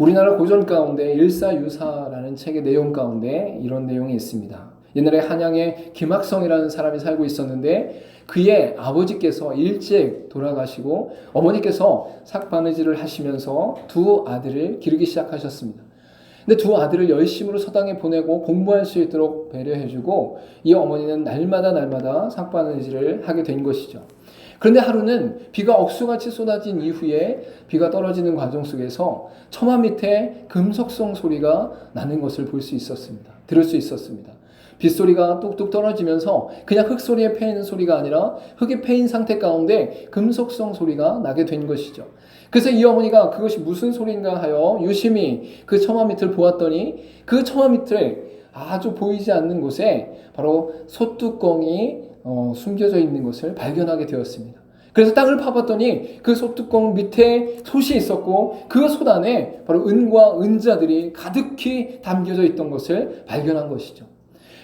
우리나라 고전 가운데 일사유사라는 책의 내용 가운데 이런 내용이 있습니다. 옛날에 한양에 김학성이라는 사람이 살고 있었는데 그의 아버지께서 일찍 돌아가시고 어머니께서 삭바느질을 하시면서 두 아들을 기르기 시작하셨습니다. 근데 두 아들을 열심으로 서당에 보내고 공부할 수 있도록 배려해주고 이 어머니는 날마다 삭바느질을 하게 된 것이죠. 그런데 하루는 비가 억수같이 쏟아진 이후에 비가 떨어지는 과정 속에서 처마 밑에 금속성 소리가 나는 것을 볼 수 있었습니다. 들을 수 있었습니다. 빗소리가 뚝뚝 떨어지면서 그냥 흙소리에 패이는 소리가 아니라 흙이 패인 상태 가운데 금속성 소리가 나게 된 것이죠. 그래서 이 어머니가 그것이 무슨 소리인가 하여 유심히 그 처마 밑을 보았더니 그 처마 밑을 아주 보이지 않는 곳에 바로 솥뚜껑이 숨겨져 있는 것을 발견하게 되었습니다. 그래서 땅을 파봤더니 그 솥뚜껑 밑에 솥이 있었고 그 솥 안에 바로 은과 은자들이 가득히 담겨져 있던 것을 발견한 것이죠.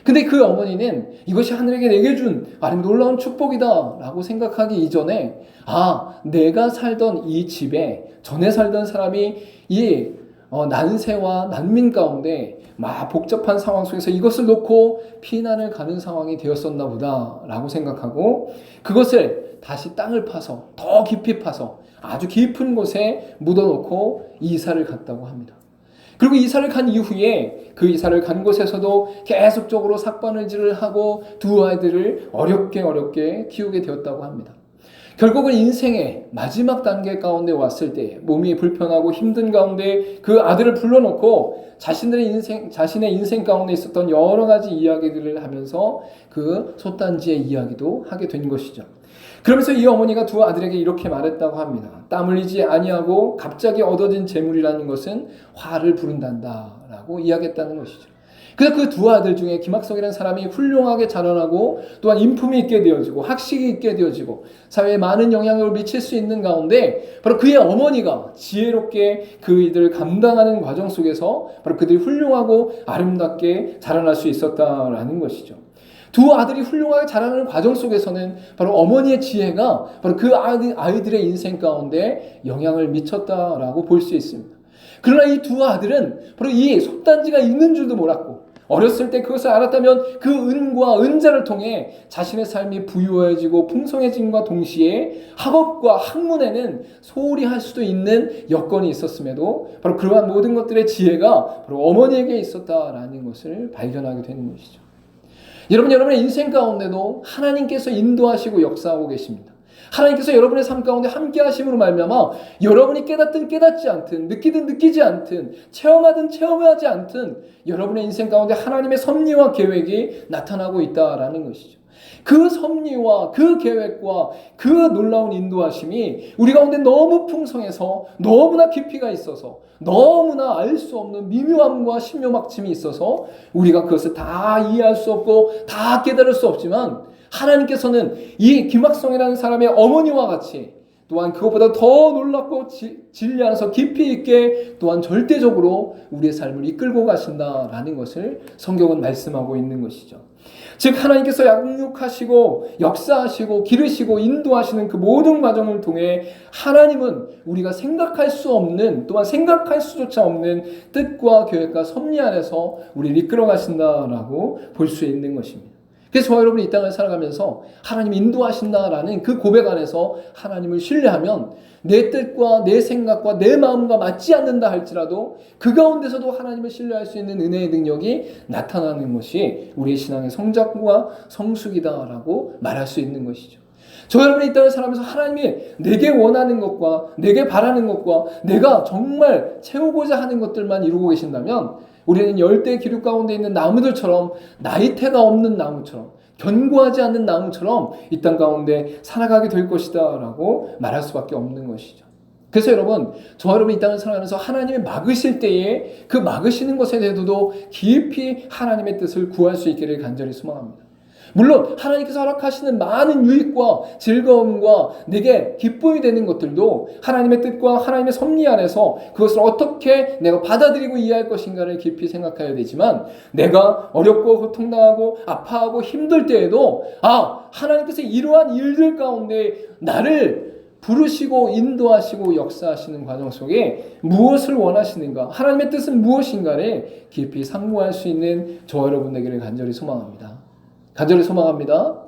근데 그 어머니는 이것이 하늘에게 내게 준 아주 놀라운 축복이다 라고 생각하기 이전에 내가 살던 이 집에 전에 살던 사람이 이 난세와 난민 가운데 막 복잡한 상황 속에서 이것을 놓고 피난을 가는 상황이 되었었나 보다 라고 생각하고 그것을 다시 땅을 파서 더 깊이 파서 아주 깊은 곳에 묻어놓고 이사를 갔다고 합니다. 그리고 이사를 간 이후에 그 이사를 간 곳에서도 계속적으로 삭바느질을 하고 두 아이들을 어렵게 키우게 되었다고 합니다. 결국은 인생의 마지막 단계 가운데 왔을 때 몸이 불편하고 힘든 가운데 그 아들을 불러놓고 자신의 인생 가운데 있었던 여러 가지 이야기들을 하면서 그 솥단지의 이야기도 하게 된 것이죠. 그러면서 이 어머니가 두 아들에게 이렇게 말했다고 합니다. 땀 흘리지 아니하고 갑자기 얻어진 재물이라는 것은 화를 부른단다 라고 이야기했다는 것이죠. 그래서 그 두 아들 중에 김학성이라는 사람이 훌륭하게 자라나고 또한 인품이 있게 되어지고 학식이 있게 되어지고 사회에 많은 영향력을 미칠 수 있는 가운데 바로 그의 어머니가 지혜롭게 그 일들을 감당하는 과정 속에서 바로 그들이 훌륭하고 아름답게 자라날 수 있었다라는 것이죠. 두 아들이 훌륭하게 자라나는 과정 속에서는 바로 어머니의 지혜가 바로 그 아이들의 인생 가운데 영향을 미쳤다라고 볼 수 있습니다. 그러나 이 두 아들은 바로 이 솥단지가 있는 줄도 몰랐고 어렸을 때 그것을 알았다면 그 은과 은자를 통해 자신의 삶이 부유해지고 풍성해짐과 동시에 학업과 학문에는 소홀히 할 수도 있는 여건이 있었음에도 바로 그러한 모든 것들의 지혜가 바로 어머니에게 있었다라는 것을 발견하게 되는 것이죠. 여러분의 인생 가운데도 하나님께서 인도하시고 역사하고 계십니다. 하나님께서 여러분의 삶 가운데 함께 하심으로 말미암아 여러분이 깨닫든 깨닫지 않든 느끼든 느끼지 않든 체험하든 체험하지 않든 여러분의 인생 가운데 하나님의 섭리와 계획이 나타나고 있다라는 것이죠. 그 섭리와 그 계획과 그 놀라운 인도하심이 우리 가운데 너무 풍성해서 너무나 깊이가 있어서 너무나 알 수 없는 미묘함과 신묘막침이 있어서 우리가 그것을 다 이해할 수 없고 다 깨달을 수 없지만 하나님께서는 이 김학성이라는 사람의 어머니와 같이 또한 그것보다 더 놀랍고 진리 안에서 깊이 있게 또한 절대적으로 우리의 삶을 이끌고 가신다라는 것을 성경은 말씀하고 있는 것이죠. 즉 하나님께서 양육하시고 역사하시고 기르시고 인도하시는 그 모든 과정을 통해 하나님은 우리가 생각할 수 없는 또한 생각할 수조차 없는 뜻과 계획과 섭리 안에서 우리를 이끌어 가신다라고 볼 수 있는 것입니다. 그래서 저와 여러분이 이 땅을 살아가면서 하나님이 인도하신다라는 그 고백 안에서 하나님을 신뢰하면 내 뜻과 내 생각과 내 마음과 맞지 않는다 할지라도 그 가운데서도 하나님을 신뢰할 수 있는 은혜의 능력이 나타나는 것이 우리의 신앙의 성장과 성숙이다라고 말할 수 있는 것이죠. 저 여러분이 이 땅을 살아가면서 하나님이 내게 원하는 것과 내게 바라는 것과 내가 정말 채우고자 하는 것들만 이루고 계신다면 우리는 열대 기류 가운데 있는 나무들처럼 나이테가 없는 나무처럼 견고하지 않는 나무처럼 이 땅 가운데 살아가게 될 것이다 라고 말할 수밖에 없는 것이죠. 그래서 여러분, 저와 여러분이 이 땅을 살아가면서 하나님이 막으실 때에 그 막으시는 것에 대해서도 깊이 하나님의 뜻을 구할 수 있기를 간절히 소망합니다. 물론 하나님께서 허락하시는 많은 유익과 즐거움과 내게 기쁨이 되는 것들도 하나님의 뜻과 하나님의 섭리 안에서 그것을 어떻게 내가 받아들이고 이해할 것인가를 깊이 생각해야 되지만 내가 어렵고 고통당하고 아파하고 힘들 때에도 하나님께서 이러한 일들 가운데 나를 부르시고 인도하시고 역사하시는 과정 속에 무엇을 원하시는가, 하나님의 뜻은 무엇인가를 깊이 상고할 수 있는 저와 여러분 되기를 간절히 소망합니다. 간절히 소망합니다.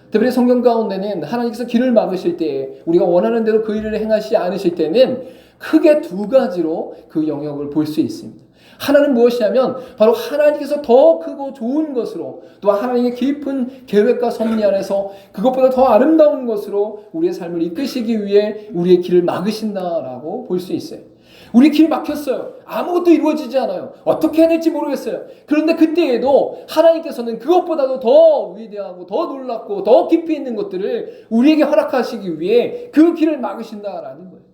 특별히 성경 가운데는 하나님께서 길을 막으실 때에, 우리가 원하는 대로 그 일을 행하시지 않으실 때는 크게 두 가지로 그 영역을 볼 수 있습니다. 하나는 무엇이냐면 바로 하나님께서 더 크고 좋은 것으로, 또 하나님의 깊은 계획과 섭리 안에서 그것보다 더 아름다운 것으로 우리의 삶을 이끄시기 위해 우리의 길을 막으신다라고 볼 수 있어요. 우리 길 막혔어요. 아무것도 이루어지지 않아요. 어떻게 해야 될지 모르겠어요. 그런데 그때에도 하나님께서는 그것보다도 더 위대하고 더 놀랍고 더 깊이 있는 것들을 우리에게 허락하시기 위해 그 길을 막으신다라는 거예요.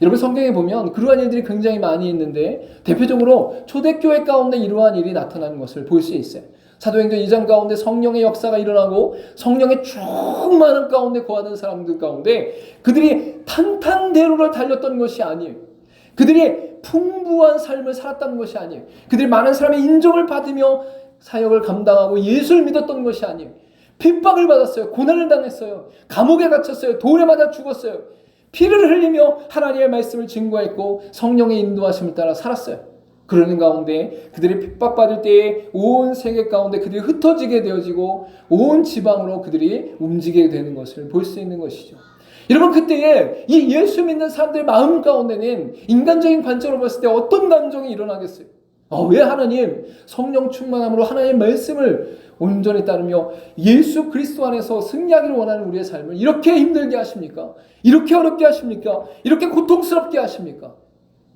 여러분, 성경에 보면 그러한 일들이 굉장히 많이 있는데 대표적으로 초대교회 가운데 이러한 일이 나타나는 것을 볼 수 있어요. 사도행전 2장 가운데 성령의 역사가 일어나고 성령의 충만한 가운데 거하는 사람들 가운데 그들이 탄탄대로를 달렸던 것이 아니에요. 그들이 풍부한 삶을 살았다는 것이 아니에요. 그들이 많은 사람의 인정을 받으며 사역을 감당하고 예수를 믿었던 것이 아니에요. 핍박을 받았어요. 고난을 당했어요. 감옥에 갇혔어요. 돌에 맞아 죽었어요. 피를 흘리며 하나님의 말씀을 증거했고 성령의 인도하심을 따라 살았어요. 그러는 가운데 그들이 핍박받을 때에 온 세계 가운데 그들이 흩어지게 되어지고 온 지방으로 그들이 움직이게 되는 것을 볼 수 있는 것이죠. 여러분, 그때에 이 예수 믿는 사람들의 마음 가운데는 인간적인 관점으로 봤을 때 어떤 감정이 일어나겠어요? 왜 하나님 성령 충만함으로 하나님의 말씀을 온전히 따르며 예수 그리스도 안에서 승리하기를 원하는 우리의 삶을 이렇게 힘들게 하십니까? 이렇게 어렵게 하십니까? 이렇게 고통스럽게 하십니까?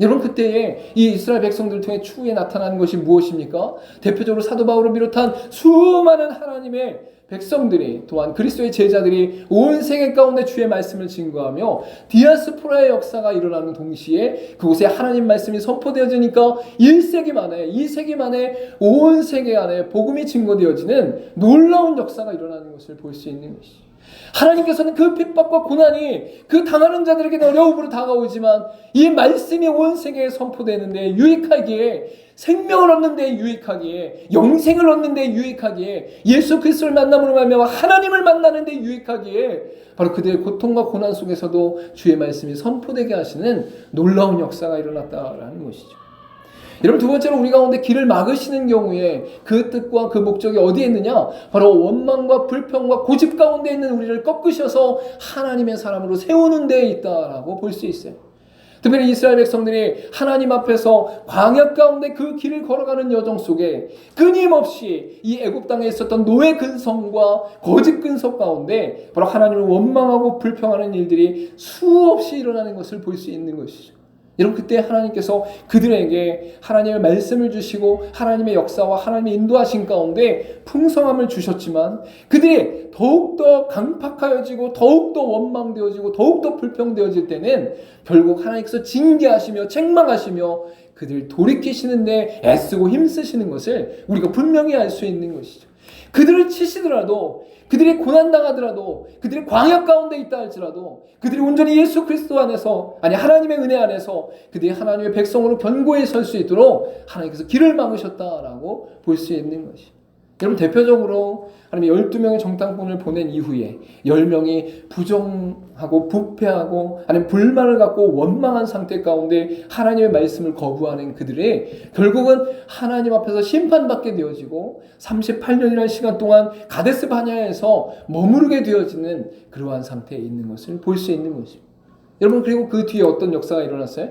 여러분, 그때에 이 이스라엘 백성들을 통해 추후에 나타나는 것이 무엇입니까? 대표적으로 사도 바울을 비롯한 수많은 하나님의 백성들이, 또한 그리스도의 제자들이 온 세계 가운데 주의 말씀을 증거하며 디아스포라의 역사가 일어나는 동시에 그곳에 하나님 말씀이 선포되어지니까 1세기 만에, 2세기 만에 온 세계 안에 복음이 증거되어지는 놀라운 역사가 일어나는 것을 볼 수 있는 것이죠. 하나님께서는 그 핍박과 고난이 그 당하는 자들에게 어려움으로 다가오지만 이 말씀이 온 세계에 선포되는데 유익하기에, 생명을 얻는 데 유익하기에, 영생을 얻는 데 유익하기에, 예수 그리스도를 만남으로 말미암아 하나님을 만나는 데 유익하기에 바로 그들의 고통과 고난 속에서도 주의 말씀이 선포되게 하시는 놀라운 역사가 일어났다라는 것이죠. 여러분, 두 번째로 우리 가운데 길을 막으시는 경우에 그 뜻과 그 목적이 어디에 있느냐? 바로 원망과 불평과 고집 가운데 있는 우리를 꺾으셔서 하나님의 사람으로 세우는 데에 있다라고 볼 수 있어요. 특별히 이스라엘 백성들이 하나님 앞에서 광야 가운데 그 길을 걸어가는 여정 속에 끊임없이 이 애굽 땅에 있었던 노예 근성과 거짓 근성 가운데 바로 하나님을 원망하고 불평하는 일들이 수없이 일어나는 것을 볼 수 있는 것이죠. 여러분, 그때 하나님께서 그들에게 하나님의 말씀을 주시고 하나님의 역사와 하나님의 인도하신 가운데 풍성함을 주셨지만 그들이 더욱더 강팍하여지고 더욱더 원망되어지고 더욱더 불평되어질 때는 결국 하나님께서 징계하시며 책망하시며 그들 돌이키시는데 애쓰고 힘쓰시는 것을 우리가 분명히 알 수 있는 것이죠. 그들을 치시더라도, 그들이 고난당하더라도, 그들이 광야 가운데 있다 할지라도 그들이 온전히 예수 그리스도 안에서, 아니 하나님의 은혜 안에서 그들이 하나님의 백성으로 견고히 설 수 있도록 하나님께서 길을 막으셨다라고 볼 수 있는 것이. 여러분, 대표적으로 하나님이 12명의 정탐꾼을 보낸 이후에 10명이 부정하고 부패하고 아니면 불만을 갖고 원망한 상태 가운데 하나님의 말씀을 거부하는 그들이 결국은 하나님 앞에서 심판받게 되어지고 38년이라는 시간 동안 가데스 바냐에서 머무르게 되어지는 그러한 상태에 있는 것을 볼 수 있는 것입니다. 여러분, 그리고 그 뒤에 어떤 역사가 일어났어요?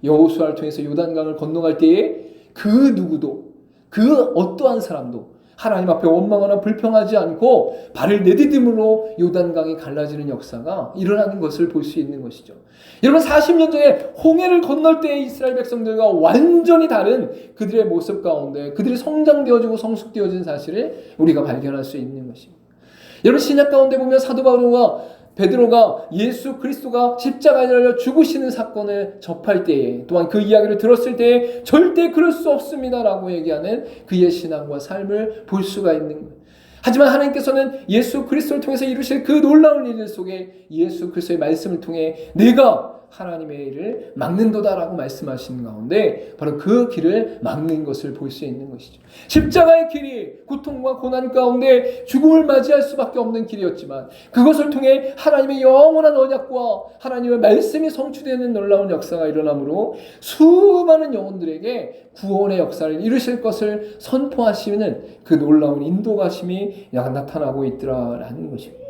여호수아를 통해서 요단강을 건너갈 때에 그 누구도, 그 어떠한 사람도 하나님 앞에 원망하나 불평하지 않고 발을 내디딤으로 요단강이 갈라지는 역사가 일어나는 것을 볼 수 있는 것이죠. 여러분, 40년 전에 홍해를 건널 때의 이스라엘 백성들과 완전히 다른 그들의 모습 가운데 그들이 성장되어지고 성숙되어진 사실을 우리가 발견할 수 있는 것입니다. 여러분, 신약 가운데 보면 사도 바울과 베드로가 예수 그리스도가 십자가에 달려 죽으시는 사건을 접할 때에, 또한 그 이야기를 들었을 때에 절대 그럴 수 없습니다라고 얘기하는 그의 신앙과 삶을 볼 수가 있는 거예요. 하지만 하나님께서는 예수 그리스도를 통해서 이루실 그 놀라운 일 속에 예수 그리스도의 말씀을 통해 내가 하나님의 일을 막는도다라고 말씀하시는 가운데 바로 그 길을 막는 것을 볼 수 있는 것이죠. 십자가의 길이 고통과 고난 가운데 죽음을 맞이할 수밖에 없는 길이었지만 그것을 통해 하나님의 영원한 언약과 하나님의 말씀이 성취되는 놀라운 역사가 일어나므로 수많은 영혼들에게 구원의 역사를 이루실 것을 선포하시는 그 놀라운 인도가심이 나타나고 있더라라는 것입니다.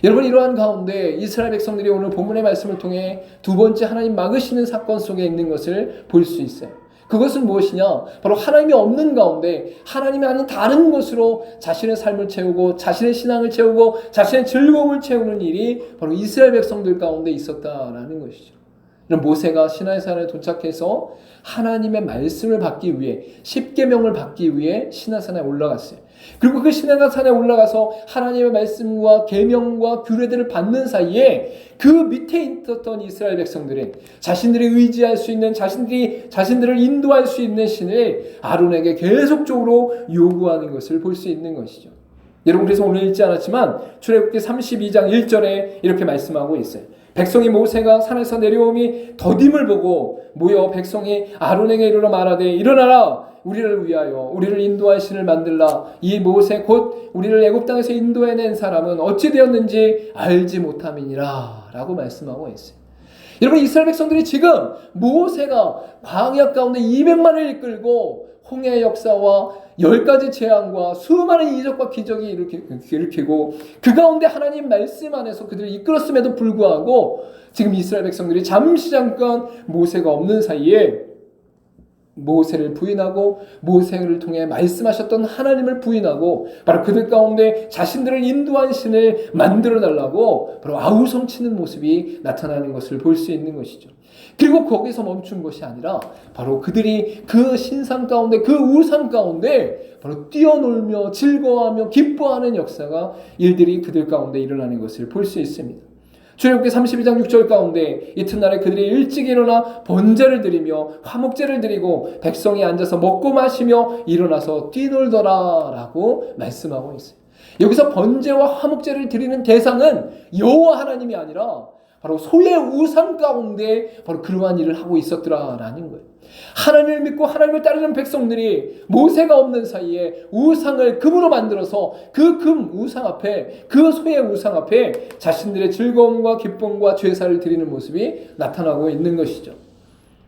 여러분, 이러한 가운데 이스라엘 백성들이 오늘 본문의 말씀을 통해 두 번째 하나님 막으시는 사건 속에 있는 것을 볼 수 있어요. 그것은 무엇이냐? 바로 하나님이 없는 가운데 하나님이 아닌 다른 것으로 자신의 삶을 채우고 자신의 신앙을 채우고 자신의 즐거움을 채우는 일이 바로 이스라엘 백성들 가운데 있었다라는 것이죠. 모세가 시내산에 도착해서 하나님의 말씀을 받기 위해 십계명을 받기 위해 시내산에 올라갔어요. 그리고 그 시내산에 올라가서 하나님의 말씀과 계명과 규례들을 받는 사이에 그 밑에 있었던 이스라엘 백성들은 자신들이 의지할 수 있는 자신들을 인도할 수 있는 신을 아론에게 계속적으로 요구하는 것을 볼 수 있는 것이죠. 여러분, 그래서 오늘 읽지 않았지만 출애굽기 32장 1절에 이렇게 말씀하고 있어요. 백성이 모세가 산에서 내려오니 더딤을 보고 모여 백성이 아론에게 이르러 말하되 일어나라 우리를 위하여 우리를 인도할 신을 만들라. 이 모세 곧 우리를 애굽 땅에서 인도해낸 사람은 어찌 되었는지 알지 못함이니라 라고 말씀하고 있어요. 여러분, 이스라엘 백성들이 지금 모세가 광야 가운데 200만을 이끌고 홍해의 역사와 10가지 재앙과 수많은 이적과 기적이 일으키고 그 가운데 하나님 말씀 안에서 그들을 이끌었음에도 불구하고 지금 이스라엘 백성들이 잠시 잠깐 모세가 없는 사이에 모세를 부인하고 모세를 통해 말씀하셨던 하나님을 부인하고 바로 그들 가운데 자신들을 인도한 신을 만들어 달라고 바로 아우성치는 모습이 나타나는 것을 볼 수 있는 것이죠. 그리고 거기서 멈춘 것이 아니라 바로 그들이 그 신상 가운데 그 우상 가운데 바로 뛰어놀며 즐거워하며 기뻐하는 역사가 일들이 그들 가운데 일어나는 것을 볼 수 있습니다. 출애굽기 32장 6절 가운데 이튿날에 그들이 일찍 일어나 번제를 드리며 화목제를 드리고 백성이 앉아서 먹고 마시며 일어나서 뛰놀더라 라고 말씀하고 있어요. 여기서 번제와 화목제를 드리는 대상은 여호와 하나님이 아니라 바로 소의 우상 가운데 바로 그러한 일을 하고 있었더라라는 거예요. 하나님을 믿고 하나님을 따르는 백성들이 모세가 없는 사이에 우상을 금으로 만들어서 그 금 우상 앞에 그 소의 우상 앞에 자신들의 즐거움과 기쁨과 제사를 드리는 모습이 나타나고 있는 것이죠.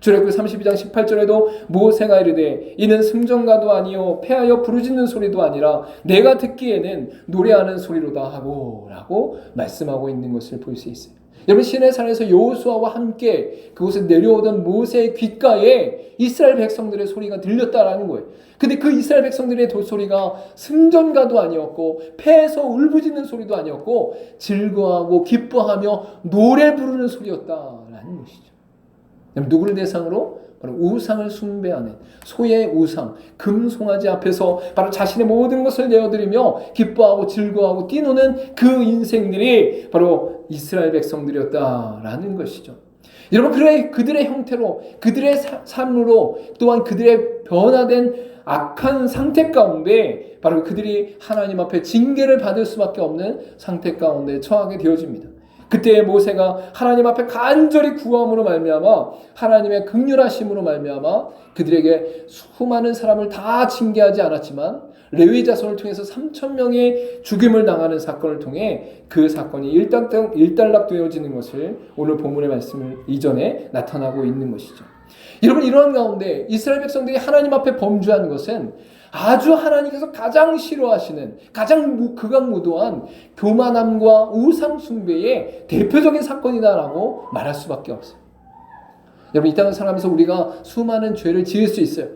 출애굽기 32장 18절에도 모세가 이르되 이는 승전가도 아니요 패하여 부르짖는 소리도 아니라 내가 듣기에는 노래하는 소리로다 하고 라고 말씀하고 있는 것을 볼 수 있어요. 여러분, 시내산에서 여호수아와 함께 그곳에 내려오던 모세의 귓가에 이스라엘 백성들의 소리가 들렸다라는 거예요. 근데 그 이스라엘 백성들의 소리가 승전가도 아니었고 패해서 울부짖는 소리도 아니었고 즐거워하고 기뻐하며 노래 부르는 소리였다라는 것이죠. 누구를 대상으로? 바로 우상을 숭배하는 소의 우상, 금송아지 앞에서 바로 자신의 모든 것을 내어드리며 기뻐하고 즐거워하고 뛰노는 그 인생들이 바로 이스라엘 백성들이었다라는 것이죠. 여러분, 그들의 형태로, 그들의 삶으로, 또한 그들의 변화된 악한 상태 가운데 바로 그들이 하나님 앞에 징계를 받을 수밖에 없는 상태 가운데 처하게 되어집니다. 그때 모세가 하나님 앞에 간절히 구함으로 말미암아 하나님의 긍휼하심으로 말미암아 그들에게 수많은 사람을 다 징계하지 않았지만 레위 자손을 통해서 3,000명의 죽임을 당하는 사건을 통해 그 사건이 일단락되어지는 것을 오늘 본문의 말씀 이전에 나타나고 있는 것이죠. 여러분, 이러한 가운데 이스라엘 백성들이 하나님 앞에 범죄한 것은 아주 하나님께서 가장 싫어하시는 가장 극악무도한 교만함과 우상 숭배의 대표적인 사건이다라고 말할 수밖에 없어요. 여러분, 이 땅을 살아가면서 우리가 수많은 죄를 지을 수 있어요.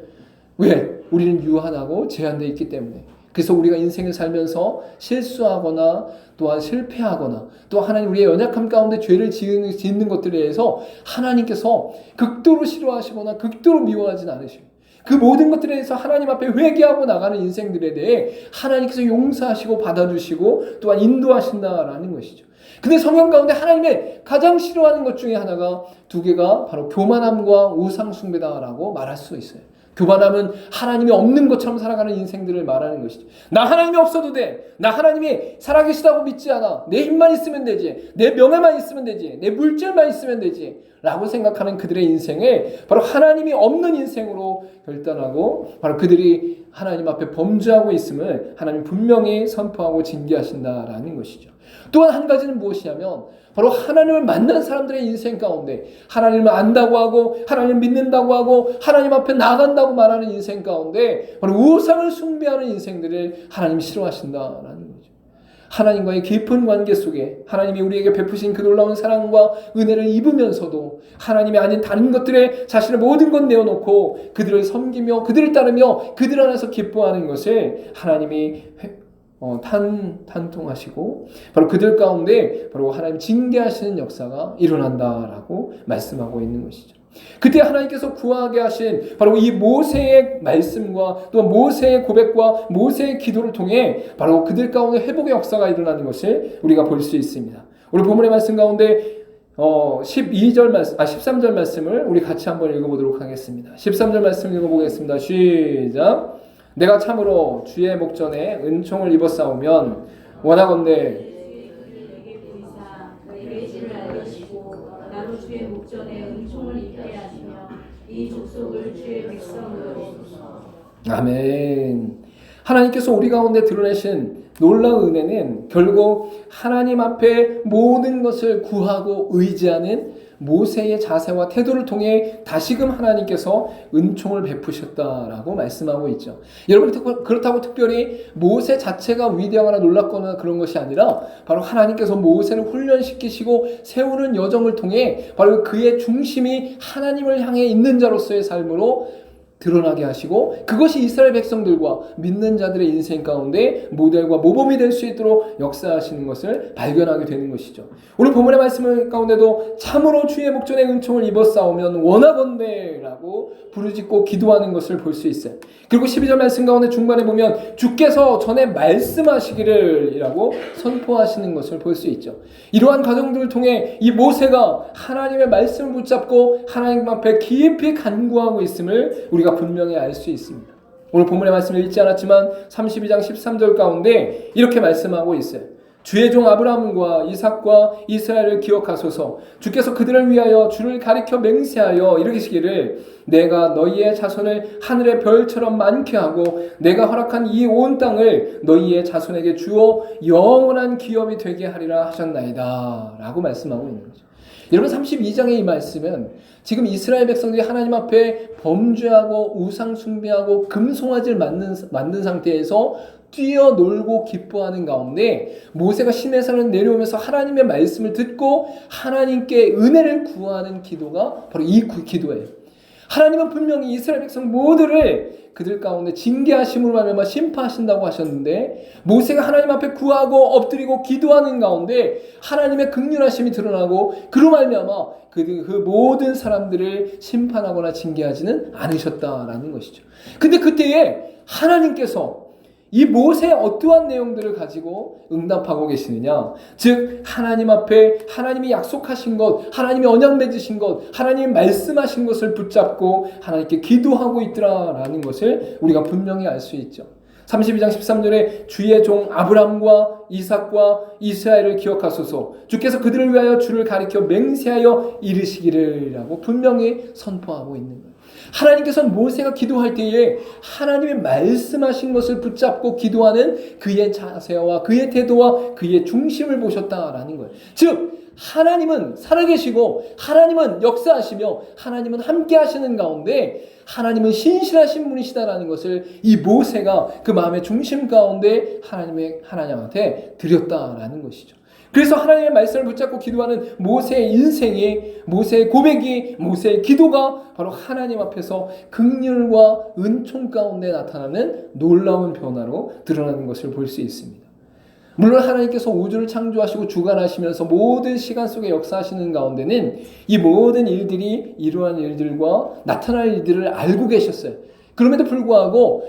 왜? 우리는 유한하고 제한되어 있기 때문에. 그래서 우리가 인생을 살면서 실수하거나 또한 실패하거나 또 하나님 우리의 연약함 가운데 죄를 짓는 것들에 대해서 하나님께서 극도로 싫어하시거나 극도로 미워하진 않으셔요. 그 모든 것들에 대해서 하나님 앞에 회개하고 나가는 인생들에 대해 하나님께서 용서하시고 받아주시고 또한 인도하신다라는 것이죠. 근데 성경 가운데 하나님의 가장 싫어하는 것 중에 하나가 두 개가 바로 교만함과 우상 숭배다라고 말할 수 있어요. 교만함은 하나님이 없는 것처럼 살아가는 인생들을 말하는 것이죠. 나 하나님이 없어도 돼. 나 하나님이 살아계시다고 믿지 않아. 내 힘만 있으면 되지. 내 명예만 있으면 되지. 내 물질만 있으면 되지. 라고 생각하는 그들의 인생을 바로 하나님이 없는 인생으로 결단하고 바로 그들이 하나님 앞에 범죄하고 있음을 하나님 분명히 선포하고 징계하신다라는 것이죠. 또한 한 가지는 무엇이냐면 바로 하나님을 만난 사람들의 인생 가운데 하나님을 안다고 하고 하나님을 믿는다고 하고 하나님 앞에 나간다고 말하는 인생 가운데 바로 우상을 숭배하는 인생들을 하나님이 싫어하신다라는 거죠. 하나님과의 깊은 관계 속에 하나님이 우리에게 베푸신 그 놀라운 사랑과 은혜를 입으면서도 하나님이 아닌 다른 것들에 자신의 모든 것 내어놓고 그들을 섬기며 그들을 따르며 그들 안에서 기뻐하는 것을 하나님이 탄통하시고 바로 그들 가운데 바로 하나님 징계하시는 역사가 일어난다라고 말씀하고 있는 것이죠. 그때 하나님께서 구하게 하신 바로 이 모세의 말씀과 또 모세의 고백과 모세의 기도를 통해 바로 그들 가운데 회복의 역사가 일어나는 것을 우리가 볼 수 있습니다. 오늘 본문의 말씀 가운데 13절 말씀을 우리 같이 한번 읽어보도록 하겠습니다. 13절 말씀 읽어보겠습니다. 시작. 내가 참으로 주의 목전에 은총을 입었사오면 원하건대 나로 주의 목전에 은총을 입게 하시며 이 족속을 주의 백성으로 하소서. 아멘. 하나님께서 우리 가운데 드러내신 놀라운 은혜는 결국 하나님 앞에 모든 것을 구하고 의지하는 모세의 자세와 태도를 통해 다시금 하나님께서 은총을 베푸셨다라고 말씀하고 있죠. 여러분, 그렇다고 특별히 모세 자체가 위대하거나 놀랍거나 그런 것이 아니라 바로 하나님께서 모세를 훈련시키시고 세우는 여정을 통해 바로 그의 중심이 하나님을 향해 있는 자로서의 삶으로 드러나게 하시고 그것이 이스라엘 백성들과 믿는 자들의 인생 가운데 모델과 모범이 될 수 있도록 역사하시는 것을 발견하게 되는 것이죠. 오늘 본문의 말씀 가운데도 참으로 주의 목전에 은총을 입었사오면 원하건대라고 부르짖고 기도하는 것을 볼 수 있어요. 그리고 12절 말씀 가운데 중간에 보면 주께서 전에 말씀하시기를 이라고 선포하시는 것을 볼 수 있죠. 이러한 과정들을 통해 이 모세가 하나님의 말씀을 붙잡고 하나님 앞에 깊이 간구하고 있음을 우리가 분명히 알 수 있습니다. 오늘 본문의 말씀을 읽지 않았지만 32장 13절 가운데 이렇게 말씀하고 있어요. 주의 종 아브라함과 이삭과 이스라엘을 기억하소서. 주께서 그들을 위하여 주를 가리켜 맹세하여 이르시기를 내가 너희의 자손을 하늘의 별처럼 많게 하고 내가 허락한 이 온 땅을 너희의 자손에게 주어 영원한 기업이 되게 하리라 하셨나이다 라고 말씀하고 있는 거죠. 여러분, 32장의 이 말씀은 지금 이스라엘 백성들이 하나님 앞에 범죄하고 우상 숭배하고 금송아지를 만든 상태에서 뛰어놀고 기뻐하는 가운데 모세가 시내산을 내려오면서 하나님의 말씀을 듣고 하나님께 은혜를 구하는 기도가 바로 이 기도예요. 하나님은 분명히 이스라엘 백성 모두를 그들 가운데 징계하심으로 말미암아 심판하신다고 하셨는데 모세가 하나님 앞에 구하고 엎드리고 기도하는 가운데 하나님의 긍휼하심이 드러나고 그로 말미암아 그 모든 사람들을 심판하거나 징계하지는 않으셨다라는 것이죠. 근데 그때에 하나님께서 이 모세의 어떠한 내용들을 가지고 응답하고 계시느냐? 즉 하나님 앞에 하나님이 약속하신 것, 하나님이 언약 맺으신 것, 하나님이 말씀하신 것을 붙잡고 하나님께 기도하고 있더라라는 것을 우리가 분명히 알 수 있죠. 32장 13절에 주의 종 아브람과 이삭과 이스라엘을 기억하소서. 주께서 그들을 위하여 주를 가리켜 맹세하여 이르시기를 라고 분명히 선포하고 있는 거예요. 하나님께서는 모세가 기도할 때에 하나님의 말씀하신 것을 붙잡고 기도하는 그의 자세와 그의 태도와 그의 중심을 보셨다라는 거예요. 즉 하나님은 살아계시고 하나님은 역사하시며 하나님은 함께 하시는 가운데 하나님은 신실하신 분이시다라는 것을 이 모세가 그 마음의 중심 가운데 하나님한테 드렸다라는 것이죠. 그래서 하나님의 말씀을 붙잡고 기도하는 모세의 인생이, 모세의 고백이, 모세의 기도가 바로 하나님 앞에서 긍휼과 은총 가운데 나타나는 놀라운 변화로 드러나는 것을 볼 수 있습니다. 물론 하나님께서 우주를 창조하시고 주관하시면서 모든 시간 속에 역사하시는 가운데는 이 모든 일들이 이러한 일들과 나타날 일들을 알고 계셨어요. 그럼에도 불구하고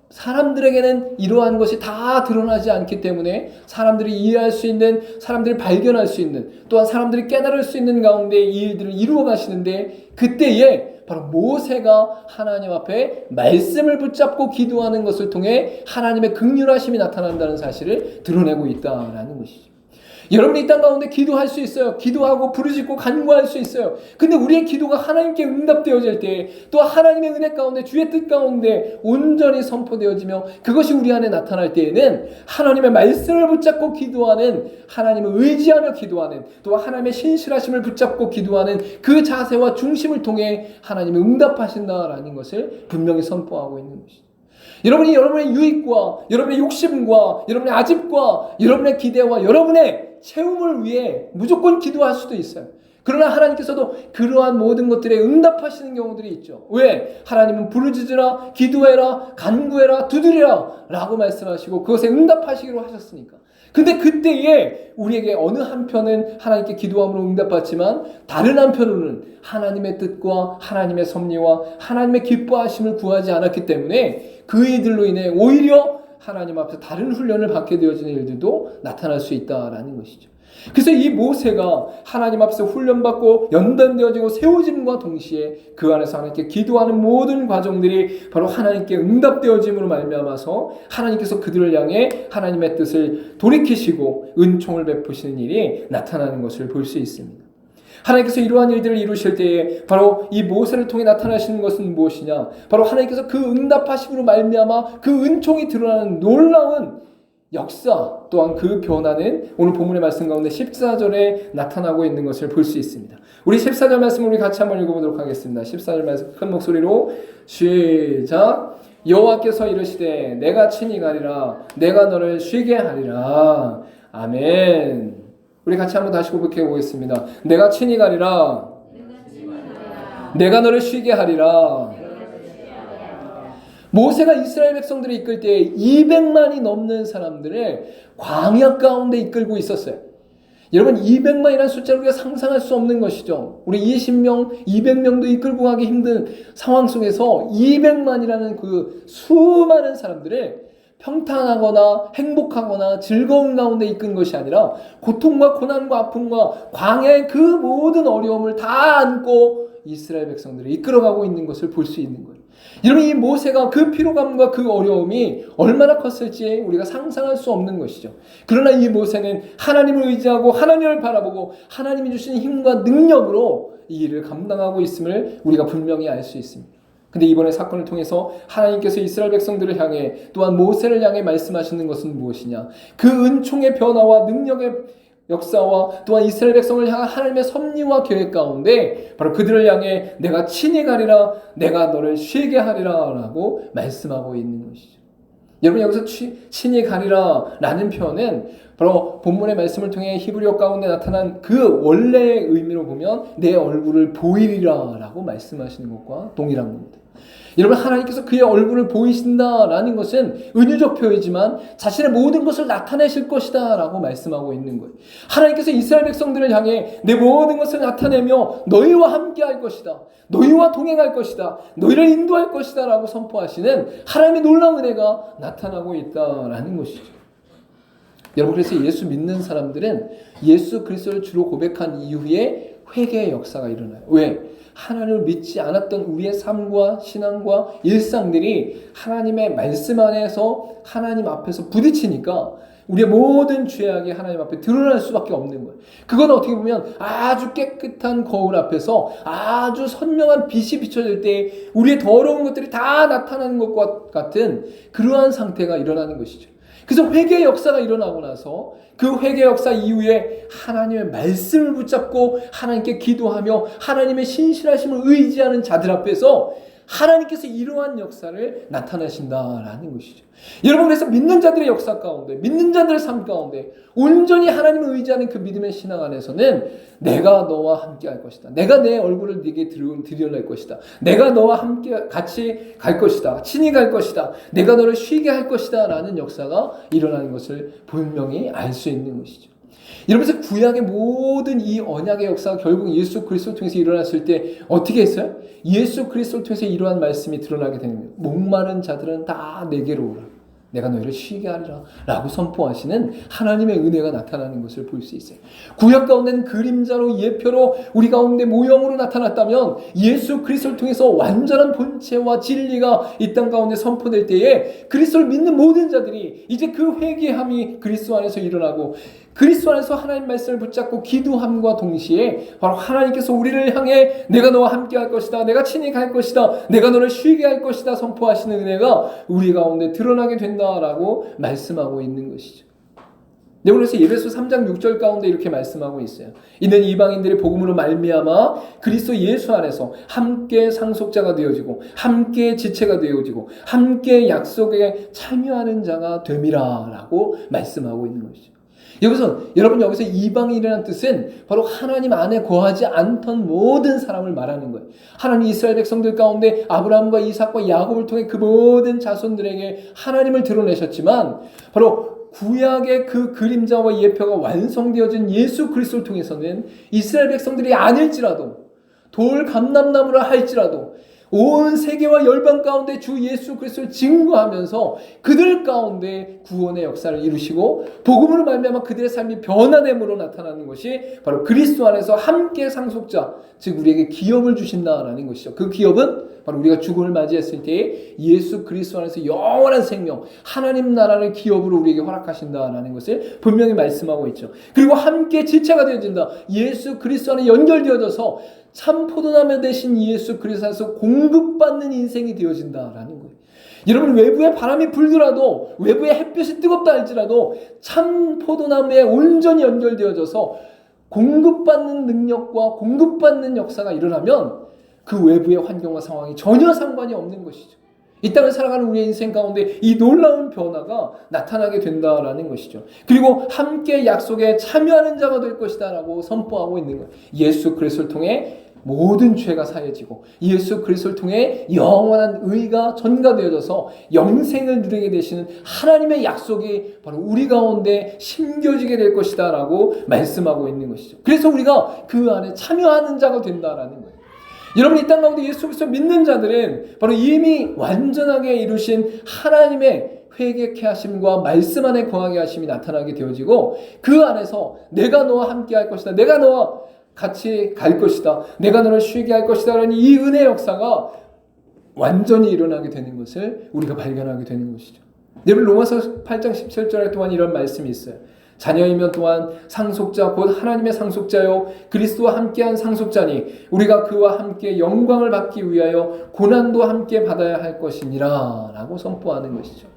사람들에게는 이러한 것이 다 드러나지 않기 때문에 사람들이 이해할 수 있는, 사람들이 발견할 수 있는, 또한 사람들이 깨달을 수 있는 가운데 이 일들을 이루어 가시는데 그때에 바로 모세가 하나님 앞에 말씀을 붙잡고 기도하는 것을 통해 하나님의 긍휼하심이 나타난다는 사실을 드러내고 있다라는 것이죠. 여러분이 이 땅 가운데 기도할 수 있어요. 기도하고 부르짖고 간구할 수 있어요. 근데 우리의 기도가 하나님께 응답되어질 때, 또 하나님의 은혜 가운데 주의 뜻 가운데 온전히 선포되어지며 그것이 우리 안에 나타날 때에는 하나님의 말씀을 붙잡고 기도하는, 하나님을 의지하며 기도하는, 또 하나님의 신실하심을 붙잡고 기도하는 그 자세와 중심을 통해 하나님이 응답하신다라는 것을 분명히 선포하고 있는 것이죠. 여러분이 여러분의 유익과 여러분의 욕심과 여러분의 아집과 여러분의 기대와 여러분의 채움을 위해 무조건 기도할 수도 있어요. 그러나 하나님께서도 그러한 모든 것들에 응답하시는 경우들이 있죠. 왜? 하나님은 부르짖으라, 기도해라, 간구해라, 두드리라 라고 말씀하시고 그것에 응답하시기로 하셨으니까. 근데 그때에 우리에게 어느 한편은 하나님께 기도함으로 응답받지만 다른 한편으로는 하나님의 뜻과 하나님의 섭리와 하나님의 기뻐하심을 구하지 않았기 때문에 그 일들로 인해 오히려 하나님 앞에서 다른 훈련을 받게 되어지는 일들도 나타날 수 있다라는 것이죠. 그래서 이 모세가 하나님 앞에서 훈련받고 연단되어지고 세워짐과 동시에 그 안에서 하나님께 기도하는 모든 과정들이 바로 하나님께 응답되어짐으로 말미암아서 하나님께서 그들을 향해 하나님의 뜻을 돌이키시고 은총을 베푸시는 일이 나타나는 것을 볼 수 있습니다. 하나님께서 이러한 일들을 이루실 때에 바로 이 모세를 통해 나타나시는 것은 무엇이냐? 바로 하나님께서 그 응답하심으로 말미암아 그 은총이 드러나는 놀라운 역사, 또한 그 변화는 오늘 본문의 말씀 가운데 14절에 나타나고 있는 것을 볼 수 있습니다. 우리 14절 말씀을 우리 같이 한번 읽어보도록 하겠습니다. 14절 말씀 큰 목소리로 시작. 여호와께서 이르시되 내가 친히 가리라, 내가 너를 쉬게 하리라. 아멘. 우리 같이 한번 다시 고백해 보겠습니다. 내가 친히 가리라, 내가 너를 쉬게 하리라. 모세가 이스라엘 백성들을 이끌 때 200만이 넘는 사람들을 광야 가운데 이끌고 있었어요. 여러분 200만이라는 숫자를 우리가 상상할 수 없는 것이죠. 우리 20명, 200명도 이끌고 가기 힘든 상황 속에서 200만이라는 그 수많은 사람들을 평탄하거나 행복하거나 즐거운 가운데 이끈 것이 아니라 고통과 고난과 아픔과 광야의 그 모든 어려움을 다 안고 이스라엘 백성들을 이끌어가고 있는 것을 볼 수 있는 거예요. 여러분 이 모세가 그 피로감과 그 어려움이 얼마나 컸을지 우리가 상상할 수 없는 것이죠. 그러나 이 모세는 하나님을 의지하고 하나님을 바라보고 하나님이 주시는 힘과 능력으로 이 일을 감당하고 있음을 우리가 분명히 알 수 있습니다. 근데 이번에 사건을 통해서 하나님께서 이스라엘 백성들을 향해 또한 모세를 향해 말씀하시는 것은 무엇이냐? 그 은총의 변화와 능력의 역사와 또한 이스라엘 백성을 향한 하나님의 섭리와 계획 가운데 바로 그들을 향해 내가 친히 가리라, 내가 너를 쉬게 하리라 라고 말씀하고 있는 것이죠. 여러분 여기서 친히 가리라 라는 표현은 바로 본문의 말씀을 통해 히브리어 가운데 나타난 그 원래의 의미로 보면 내 얼굴을 보이리라 라고 말씀하시는 것과 동일한 겁니다. 여러분 하나님께서 그의 얼굴을 보이신다라는 것은 은유적 표현이지만 자신의 모든 것을 나타내실 것이다 라고 말씀하고 있는 거예요. 하나님께서 이스라엘 백성들을 향해 내 모든 것을 나타내며 너희와 함께 할 것이다, 너희와 동행할 것이다, 너희를 인도할 것이다 라고 선포하시는 하나님의 놀라운 은혜가 나타나고 있다라는 것이죠. 여러분 그래서 예수 믿는 사람들은 예수 그리스도를 주로 고백한 이후에 회개의 역사가 일어나요. 왜? 하나님을 믿지 않았던 우리의 삶과 신앙과 일상들이 하나님의 말씀 안에서 하나님 앞에서 부딪히니까 우리의 모든 죄악이 하나님 앞에 드러날 수밖에 없는 거예요. 그건 어떻게 보면 아주 깨끗한 거울 앞에서 아주 선명한 빛이 비춰질 때 우리의 더러운 것들이 다 나타나는 것과 같은 그러한 상태가 일어나는 것이죠. 그래서 회개의 역사가 일어나고 나서 그 회개 역사 이후에 하나님의 말씀을 붙잡고 하나님께 기도하며 하나님의 신실하심을 의지하는 자들 앞에서 하나님께서 이러한 역사를 나타내신다라는 것이죠. 여러분 그래서 믿는 자들의 역사 가운데, 믿는 자들의 삶 가운데 온전히 하나님을 의지하는 그 믿음의 신앙 안에서는 내가 너와 함께 할 것이다, 내가 내 얼굴을 네게 드러낼 것이다, 내가 너와 함께 같이 갈 것이다, 친히 갈 것이다, 내가 너를 쉬게 할 것이다 라는 역사가 일어나는 것을 분명히 알 수 있는 것이죠. 이러면서 구약의 모든 이 언약의 역사가 결국 예수 그리스도를 통해서 일어났을 때 어떻게 했어요? 예수 그리스도를 통해서 이러한 말씀이 드러나게 되는 거예요. 목마른 자들은 다 내게로 오라. 내가 너희를 쉬게 하리라 라고 선포하시는 하나님의 은혜가 나타나는 것을 볼 수 있어요. 구약 가운데는 그림자로 예표로 우리 가운데 모형으로 나타났다면 예수 그리스도를 통해서 완전한 본체와 진리가 이 땅 가운데 선포될 때에 그리스도를 믿는 모든 자들이 이제 그 회개함이 그리스도 안에서 일어나고 그리스도 안에서 하나님 말씀을 붙잡고 기도함과 동시에 바로 하나님께서 우리를 향해 내가 너와 함께 할 것이다, 내가 친히 갈 것이다, 내가 너를 쉬게 할 것이다 선포하시는 은혜가 우리 가운데 드러나게 된다라고 말씀하고 있는 것이죠. 네, 그래서 예배소 3장 6절 가운데 이렇게 말씀하고 있어요. 이는 이방인들의 복음으로 말미암아 그리스도 예수 안에서 함께 상속자가 되어지고 함께 지체가 되어지고 함께 약속에 참여하는 자가 됨이라 라고 말씀하고 있는 것이죠. 여러분 여기서 이방인이라는 뜻은 바로 하나님 안에 거하지 않던 모든 사람을 말하는 거예요. 하나님 이스라엘 백성들 가운데 아브라함과 이삭과 야곱을 통해 그 모든 자손들에게 하나님을 드러내셨지만 바로 구약의 그 그림자와 예표가 완성되어진 예수 그리스도를 통해서는 이스라엘 백성들이 아닐지라도 돌 감람나무라 할지라도 온 세계와 열방 가운데 주 예수 그리스도를 증거하면서 그들 가운데 구원의 역사를 이루시고 복음으로 말미암아 그들의 삶이 변화됨으로 나타나는 것이 바로 그리스도 안에서 함께 상속자, 즉 우리에게 기업을 주신다라는 것이죠. 그 기업은 바로 우리가 죽음을 맞이했을 때 예수 그리스도 안에서 영원한 생명, 하나님 나라를 기업으로 우리에게 허락하신다라는 것을 분명히 말씀하고 있죠. 그리고 함께 지체가 되어진다. 예수 그리스도 안에 연결되어져서 참 포도나무 대신 예수 그리스도 안에서 공급받는 인생이 되어진다라는 거예요. 여러분, 외부에 바람이 불더라도, 외부에 햇볕이 뜨겁다 할지라도 참 포도나무에 온전히 연결되어져서 공급받는 능력과 공급받는 역사가 일어나면 그 외부의 환경과 상황이 전혀 상관이 없는 것이죠. 이 땅을 살아가는 우리의 인생 가운데 이 놀라운 변화가 나타나게 된다라는 것이죠. 그리고 함께 약속에 참여하는 자가 될 것이다 라고 선포하고 있는 거예요. 예수 그리스도를 통해 모든 죄가 사해지고 예수 그리스도를 통해 영원한 의가 전가되어져서 영생을 누리게 되시는 하나님의 약속이 바로 우리 가운데 심겨지게 될 것이다 라고 말씀하고 있는 것이죠. 그래서 우리가 그 안에 참여하는 자가 된다라는 거예요. 여러분, 이 땅 가운데 예수 그리스도 믿는 자들은 바로 이미 완전하게 이루신 하나님의 회개케 하심과 말씀 안에 거하게 하심이 나타나게 되어지고 그 안에서 내가 너와 함께 할 것이다, 내가 너와 같이 갈 것이다, 내가 너를 쉬게 할 것이다 라는 이 은혜의 역사가 완전히 일어나게 되는 것을 우리가 발견하게 되는 것이죠. 여러분, 로마서 8장 17절에 또한 이런 말씀이 있어요. 자녀이면 또한 상속자 곧 하나님의 상속자요 그리스도와 함께한 상속자니 우리가 그와 함께 영광을 받기 위하여 고난도 함께 받아야 할 것이니라 라고 선포하는 것이죠.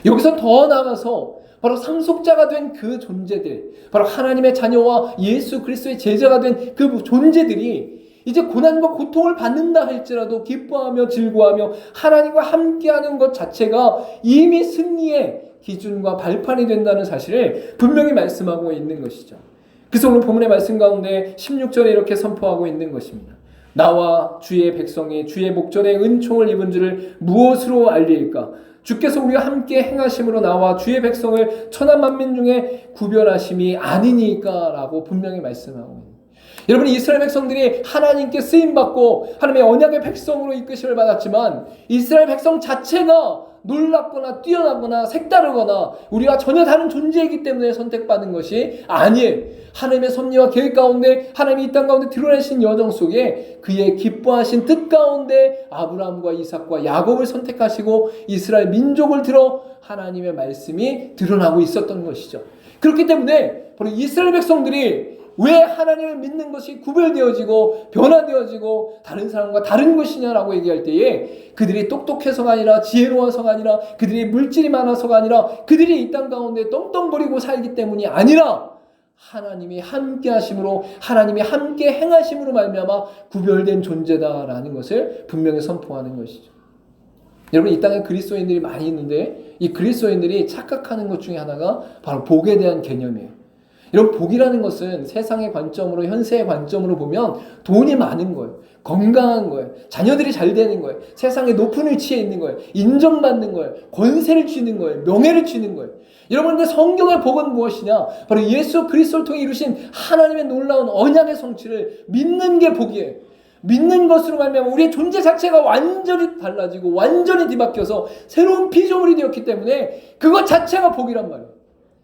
여기서 더 나아가서 바로 상속자가 된 그 존재들, 바로 하나님의 자녀와 예수 그리스도의 제자가 된 그 존재들이 이제 고난과 고통을 받는다 할지라도 기뻐하며 즐거워하며 하나님과 함께하는 것 자체가 이미 승리의 기준과 발판이 된다는 사실을 분명히 말씀하고 있는 것이죠. 그래서 오늘 본문의 말씀 가운데 16절에 이렇게 선포하고 있는 것입니다. 나와 주의 백성이 주의 목전에 은총을 입은 줄을 무엇으로 알리일까? 주께서 우리와 함께 행하심으로 나와 주의 백성을 천하 만민 중에 구별하심이 아니니까 라고 분명히 말씀하고 있습니다. 여러분, 이스라엘 백성들이 하나님께 쓰임받고 하나님의 언약의 백성으로 이끄심을 받았지만 이스라엘 백성 자체가 놀랍거나 뛰어나거나 색다르거나 우리와 전혀 다른 존재이기 때문에 선택받은 것이 아니에요. 하나님의 섭리와 계획 가운데 하나님이 이 땅 가운데 드러내신 여정 속에 그의 기뻐하신 뜻 가운데 아브라함과 이삭과 야곱을 선택하시고 이스라엘 민족을 들어 하나님의 말씀이 드러나고 있었던 것이죠. 그렇기 때문에 바로 이스라엘 백성들이 왜 하나님을 믿는 것이 구별되어지고 변화되어지고 다른 사람과 다른 것이냐라고 얘기할 때에 그들이 똑똑해서가 아니라 지혜로워서가 아니라 그들이 물질이 많아서가 아니라 그들이 이 땅 가운데 떵떵거리고 살기 때문이 아니라 하나님이 함께 하심으로 하나님이 함께 행하심으로 말미암아 구별된 존재다라는 것을 분명히 선포하는 것이죠. 여러분, 이 땅에 그리스도인들이 많이 있는데 이 그리스도인들이 착각하는 것 중에 하나가 바로 복에 대한 개념이에요. 이런 복이라는 것은 세상의 관점으로 현세의 관점으로 보면 돈이 많은 거예요. 건강한 거예요. 자녀들이 잘 되는 거예요. 세상에 높은 위치에 있는 거예요. 인정받는 거예요. 권세를 쥐는 거예요. 명예를 쥐는 거예요. 여러분, 근데 성경의 복은 무엇이냐? 바로 예수 그리스도를 통해 이루신 하나님의 놀라운 언약의 성취를 믿는 게 복이에요. 믿는 것으로 말미암아 우리의 존재 자체가 완전히 달라지고 완전히 뒤바뀌어서 새로운 피조물이 되었기 때문에 그것 자체가 복이란 말이에요.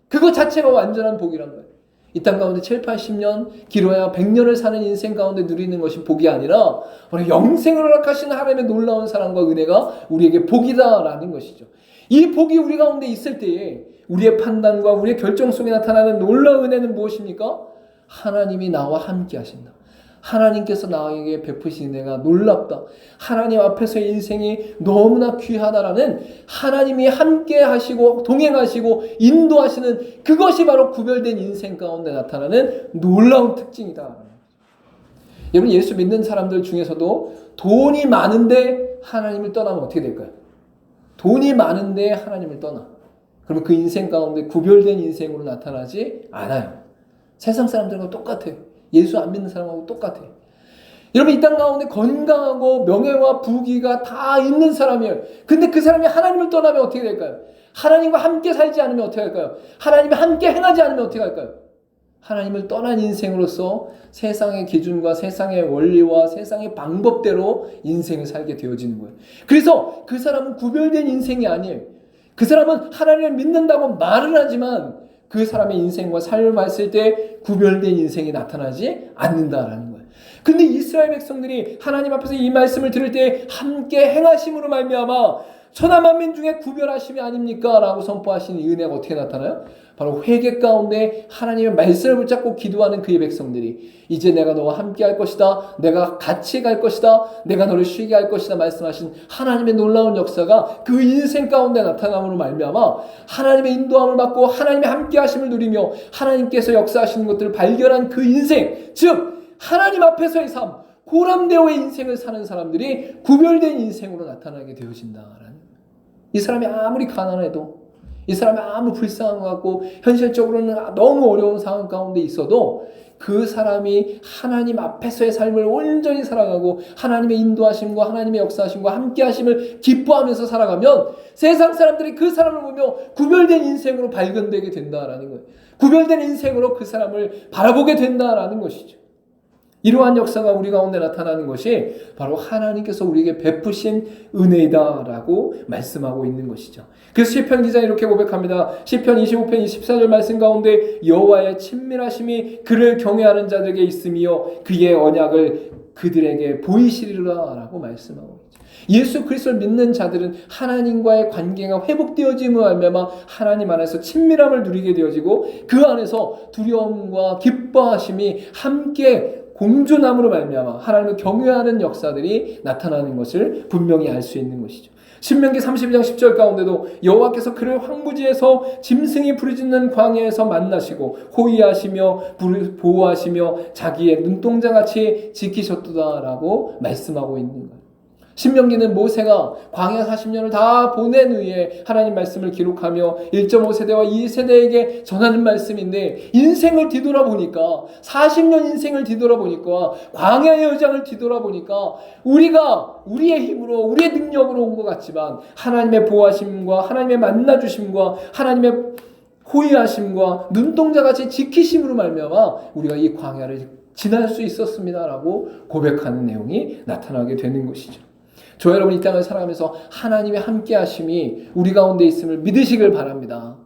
그것 자체가 완전한 복이란 말이에요. 이 땅 가운데 7, 80년, 길어야 100년을 사는 인생 가운데 누리는 것이 복이 아니라 바로 영생을 허락하시는 하나님의 놀라운 사랑과 은혜가 우리에게 복이다라는 것이죠. 이 복이 우리 가운데 있을 때에 우리의 판단과 우리의 결정 속에 나타나는 놀라운 은혜는 무엇입니까? 하나님이 나와 함께 하신다. 하나님께서 나에게 베푸신 은혜가 놀랍다. 하나님 앞에서의 인생이 너무나 귀하다라는 하나님이 함께 하시고 동행하시고 인도하시는 그것이 바로 구별된 인생 가운데 나타나는 놀라운 특징이다. 여러분, 예수 믿는 사람들 중에서도 돈이 많은데 하나님을 떠나면 어떻게 될까요? 돈이 많은데 하나님을 떠나. 그러면 그 인생 가운데 구별된 인생으로 나타나지 않아요. 세상 사람들과 똑같아요. 예수 안 믿는 사람하고 똑같아요. 여러분, 이 땅 가운데 건강하고 명예와 부귀가 다 있는 사람이에요. 근데 그 사람이 하나님을 떠나면 어떻게 될까요? 하나님과 함께 살지 않으면 어떻게 할까요? 하나님이 함께 행하지 않으면 어떻게 할까요? 하나님을 떠난 인생으로서 세상의 기준과 세상의 원리와 세상의 방법대로 인생을 살게 되어지는 거예요. 그래서 그 사람은 구별된 인생이 아니에요. 그 사람은 하나님을 믿는다고 말을 하지만 그 사람의 인생과 삶을 봤을 때 구별된 인생이 나타나지 않는다라는 거예요. 근데 이스라엘 백성들이 하나님 앞에서 이 말씀을 들을 때 함께 행하심으로 말미암아 천하 만민 중에 구별하심이 아닙니까? 라고 선포하신 이 은혜가 어떻게 나타나요? 바로 회개 가운데 하나님의 말씀을 붙잡고 기도하는 그의 백성들이 이제 내가 너와 함께 할 것이다. 내가 같이 갈 것이다. 내가 너를 쉬게 할 것이다. 말씀하신 하나님의 놀라운 역사가 그 인생 가운데 나타남으로 말미암아 하나님의 인도함을 받고 하나님의 함께 하심을 누리며 하나님께서 역사하시는 것들을 발견한 그 인생, 즉 하나님 앞에서의 삶, 고람되어의 인생을 사는 사람들이 구별된 인생으로 나타나게 되어진다라는. 이 사람이 아무리 가난해도, 이 사람이 아무리 불쌍한 것 같고 현실적으로는 너무 어려운 상황 가운데 있어도 그 사람이 하나님 앞에서의 삶을 온전히 살아가고 하나님의 인도하심과 하나님의 역사하심과 함께하심을 기뻐하면서 살아가면 세상 사람들이 그 사람을 보며 구별된 인생으로 발견되게 된다라는 거예요. 구별된 인생으로 그 사람을 바라보게 된다라는 것이죠. 이러한 역사가 우리 가운데 나타나는 것이 바로 하나님께서 우리에게 베푸신 은혜이다라고 말씀하고 있는 것이죠. 그래서 시편 기자는 이렇게 고백합니다. 시편 25편 24절 말씀 가운데 여호와의 친밀하심이 그를 경외하는 자들에게 있으며 그의 언약을 그들에게 보이시리라 라고 말씀하고 있죠. 예수 그리스도를 믿는 자들은 하나님과의 관계가 회복되어짐을 알면 하나님 안에서 친밀함을 누리게 되어지고 그 안에서 두려움과 기뻐하심이 함께 공존함으로 말미암아 하나님을 경외하는 역사들이 나타나는 것을 분명히 알 수 있는 것이죠. 신명기 32장 10절 가운데도 여호와께서 그를 황무지에서 짐승이 부르짖는 광야에서 만나시고 호위하시며 보호하시며 자기의 눈동자같이 지키셨도다라고 말씀하고 있는 거예요. 신명기는 모세가 광야 40년을 다 보낸 후에 하나님 말씀을 기록하며 1.5세대와 2세대에게 전하는 말씀인데 인생을 뒤돌아보니까 40년 인생을 뒤돌아보니까 광야의 여정을 뒤돌아보니까 우리가 우리의 힘으로 우리의 능력으로 온 것 같지만 하나님의 보호하심과 하나님의 만나주심과 하나님의 호위하심과 눈동자같이 지키심으로 말미암아 우리가 이 광야를 지날 수 있었습니다라고 고백하는 내용이 나타나게 되는 것이죠. 저 여러분 이 땅을 살아가면서 하나님의 함께 하심이 우리 가운데 있음을 믿으시길 바랍니다.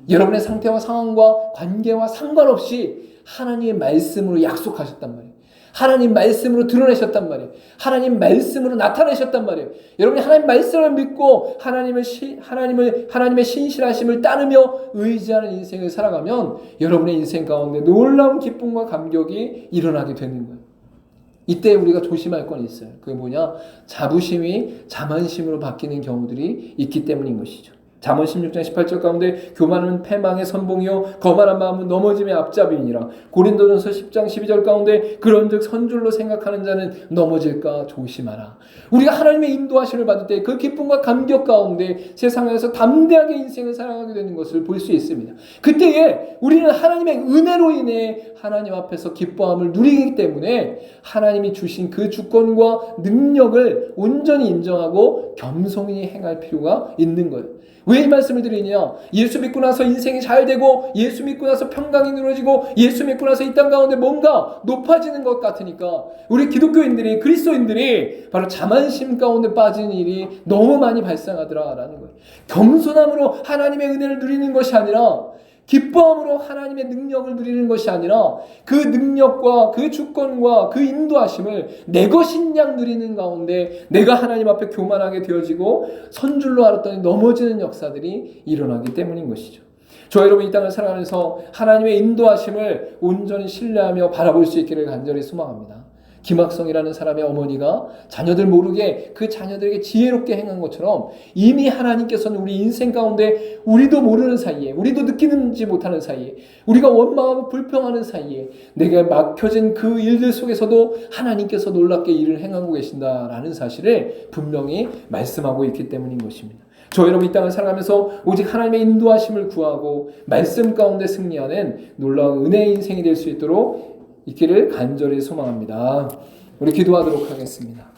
여러분의 상태와 상황과 관계와 상관없이 하나님의 말씀으로 약속하셨단 말이에요. 하나님 말씀으로 드러내셨단 말이에요. 하나님 말씀으로 나타내셨단 말이에요. 여러분이 하나님 말씀을 믿고 하나님의 신실하심을 따르며 의지하는 인생을 살아가면 여러분의 인생 가운데 놀라운 기쁨과 감격이 일어나게 되는 거예요. 이때 우리가 조심할 건 있어요. 그게 뭐냐? 자부심이 자만심으로 바뀌는 경우들이 있기 때문인 것이죠. 잠언 16장 18절 가운데 교만은 패망의 선봉이요 거만한 마음은 넘어짐의 앞잡이니라. 고린도전서 10장 12절 가운데 그런즉 선줄로 생각하는 자는 넘어질까 조심하라. 우리가 하나님의 인도하심을 받을 때 그 기쁨과 감격 가운데 세상에서 담대하게 인생을 살아가게 되는 것을 볼 수 있습니다. 그때에 우리는 하나님의 은혜로 인해 하나님 앞에서 기뻐함을 누리기 때문에 하나님이 주신 그 주권과 능력을 온전히 인정하고 겸손히 행할 필요가 있는 거예요. 왜 이 말씀을 드리냐? 예수 믿고 나서 인생이 잘 되고 예수 믿고 나서 평강이 이루어지고 예수 믿고 나서 이 땅 가운데 뭔가 높아지는 것 같으니까 우리 기독교인들이 그리스도인들이 바로 자만심 가운데 빠진 일이 너무 많이 발생하더라라는 거예요. 겸손함으로 하나님의 은혜를 누리는 것이 아니라 기뻐함으로 하나님의 능력을 누리는 것이 아니라 그 능력과 그 주권과 그 인도하심을 내 것인 양 누리는 가운데 내가 하나님 앞에 교만하게 되어지고 선줄로 알았더니 넘어지는 역사들이 일어나기 때문인 것이죠. 저 여러분 이 땅을 살아가면서 하나님의 인도하심을 온전히 신뢰하며 바라볼 수 있기를 간절히 소망합니다. 김학성이라는 사람의 어머니가 자녀들 모르게 그 자녀들에게 지혜롭게 행한 것처럼 이미 하나님께서는 우리 인생 가운데 우리도 모르는 사이에 우리도 느끼는지 못하는 사이에 우리가 원망하고 불평하는 사이에 내게 막혀진 그 일들 속에서도 하나님께서 놀랍게 일을 행하고 계신다라는 사실을 분명히 말씀하고 있기 때문인 것입니다. 저 여러분 이 땅을 살아가면서 오직 하나님의 인도하심을 구하고 말씀 가운데 승리하는 놀라운 은혜의 인생이 될 수 있도록 있기를 간절히 소망합니다. 우리 기도하도록 하겠습니다.